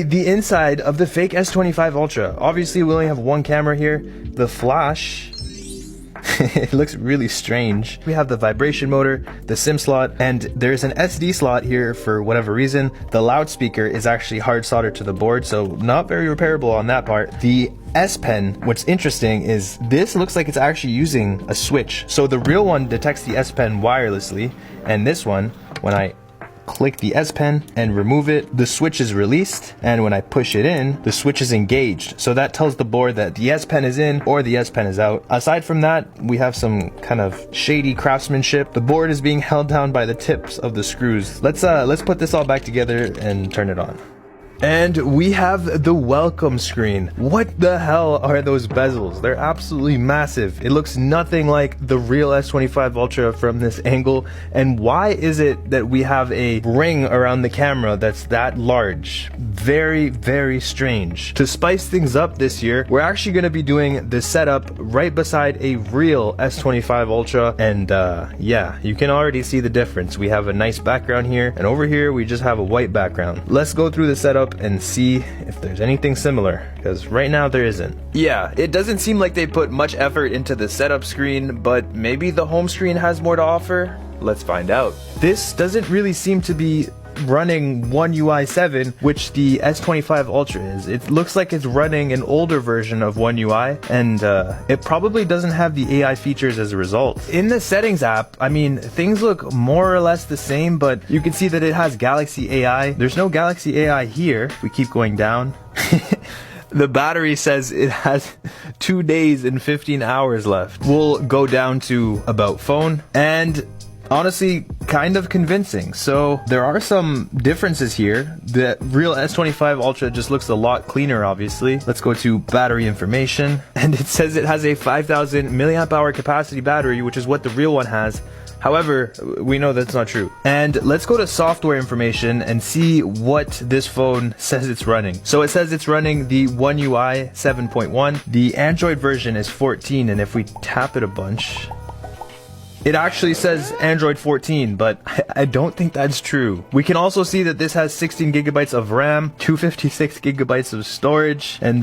The inside of the fake S25 Ultra. Obviously, we only have one camera here. The flash, it looks really strange. We have the vibration motor, the SIM slot, and there's an SD slot here for whatever reason. The loudspeaker is actually hard soldered to the board, so not very repairable on that part. The S Pen, what's interesting is this looks like it's actually using a switch. So the real one detects the S Pen wirelessly, and this one, when I click the S Pen and remove it, the switch is released, and when I push it in, the switch is engaged. So that tells the board that the S Pen is in or the S Pen is out. Aside from that, we have some kind of shady craftsmanship. The board is being held down by the tips of the screws. Let's put this all back together and turn it on. And we have the welcome screen. What the hell are those bezels? They're absolutely massive. It looks nothing like the real S25 Ultra from this angle. And why is it that we have a ring around the camera that's that large? Very, very strange. To spice things up this year, we're actually going to be doing the setup right beside a real S25 Ultra. And yeah, you can already see the difference. We have a nice background here, and over here we just have a white background. Let's go through the setup and see if there's anything similar, because right now there isn't. Yeah, it doesn't seem like they put much effort into the setup screen, but maybe the home screen has more to offer? Let's find out. This doesn't really seem to be running One UI 7, which the S25 Ultra is. It looks like it's running an older version of One UI, and it probably doesn't have the AI features as a result. In the settings app, I mean, things look more or less the same, but you can see that it has Galaxy AI. There's no Galaxy AI here. We keep going down. The battery says it has 2 days and 15 hours left. We'll go down to About Phone, and honestly, kind of convincing. So there are some differences here. The real S25 Ultra just looks a lot cleaner, obviously. Let's go to battery information, and it says it has a 5,000 milliamp hour capacity battery, which is what the real one has. However, we know that's not true. And let's go to software information and see what this phone says it's running. So it says it's running the One UI 7.1. The Android version is 14, and if we tap it a bunch, it actually says Android 14, but I don't think that's true. We can also see that this has 16 gigabytes of RAM, 256 gigabytes of storage, and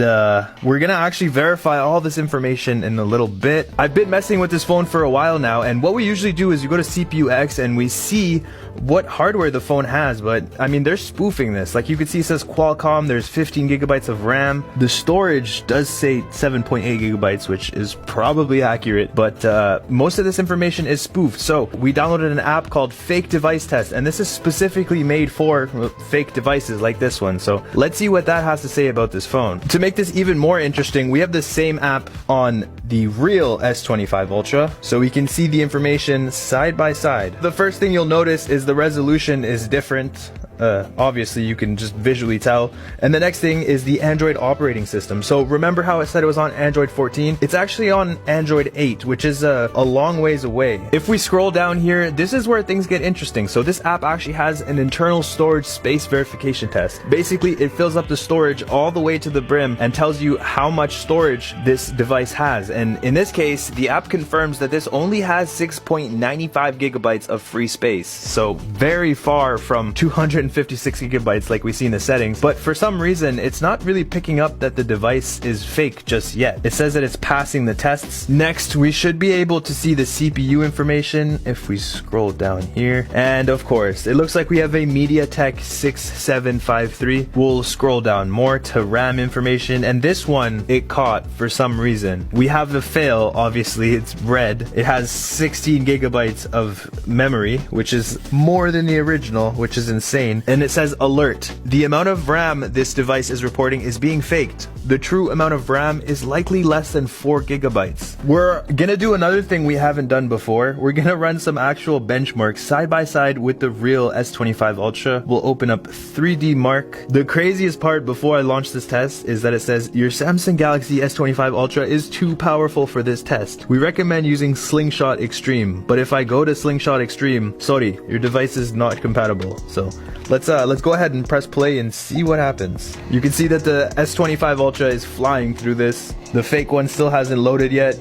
we're gonna actually verify all this information in a little bit. I've been messing with this phone for a while now, and what we usually do is you go to CPU-X and we see what hardware the phone has, but I mean, they're spoofing this. Like you can see it says Qualcomm, there's 15 gigabytes of RAM. The storage does say 7.8 gigabytes, which is probably accurate, but most of this information is spoofed. So we downloaded an app called Fake Device Test, and this is specifically made for fake devices like this one. So let's see what that has to say about this phone. To make this even more interesting, we have the same app on the real S25 Ultra, so we can see the information side by side. The first thing you'll notice is the resolution is different. Obviously you can just visually tell. And the next thing is the Android operating system. So remember how I said it was on Android 14? It's actually on Android 8, which is a long ways away. If we scroll down here, this is where things get interesting. So this app actually has an internal storage space verification test. Basically, it fills up the storage all the way to the brim and tells you how much storage this device has. And in this case, the app confirms that this only has 6.95 gigabytes of free space. So very far from 256 gigabytes like we see in the settings, but for some reason it's not really picking up that the device is fake just yet. It says that it's passing the tests. Next, we should be able to see the CPU information if we scroll down here, and of course it looks like we have a MediaTek 6753. We'll scroll down more to RAM information, and this one it caught for some reason. We have the fail, obviously it's red. It has 16 gigabytes of memory, which is more than the original, which is insane. And it says alert. The amount of RAM this device is reporting is being faked. The true amount of RAM is likely less than 4 gigabytes. We're gonna do another thing we haven't done before. We're gonna run some actual benchmarks side by side with the real S25 Ultra. We'll open up 3D Mark. The craziest part before I launch this test is that it says your Samsung Galaxy S25 Ultra is too powerful for this test. We recommend using Slingshot Extreme, but if I go to Slingshot Extreme, sorry, your device is not compatible. So let's go ahead and press play and see what happens. You can see that the S25 Ultra is flying through this. The fake one still hasn't loaded yet.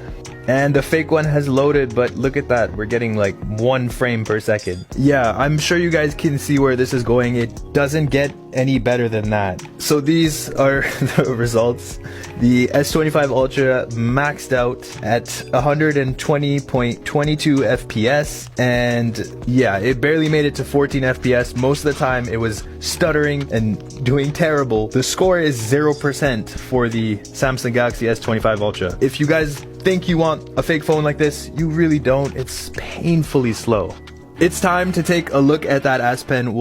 And the fake one has loaded, but look at that. We're getting like 1 frame per second. Yeah, I'm sure you guys can see where this is going. It doesn't get any better than that. So these are the results. The S25 Ultra maxed out at 120.22 FPS, and yeah, it barely made it to 14 FPS. Most of the time it was stuttering and doing terrible. The score is 0% for the Samsung Galaxy S25 Ultra. If you guys think you want a fake phone like this, you really don't. It's painfully slow. It's time to take a look at that S Pen.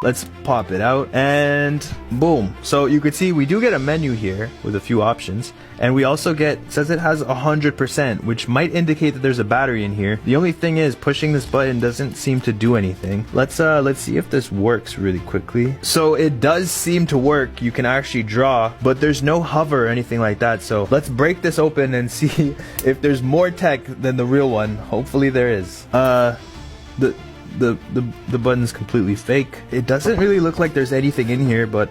Let's pop it out and boom. So you could see we do get a menu here with a few options, and we also get, says it has 100%, which might indicate that there's a battery in here. The only thing is pushing this button doesn't seem to do anything. Let's see if this works really quickly. So it does seem to work. You can actually draw, but there's no hover or anything like that. So let's break this open and see if there's more tech than the real one. Hopefully there is. The button's completely fake. It doesn't really look like there's anything in here, but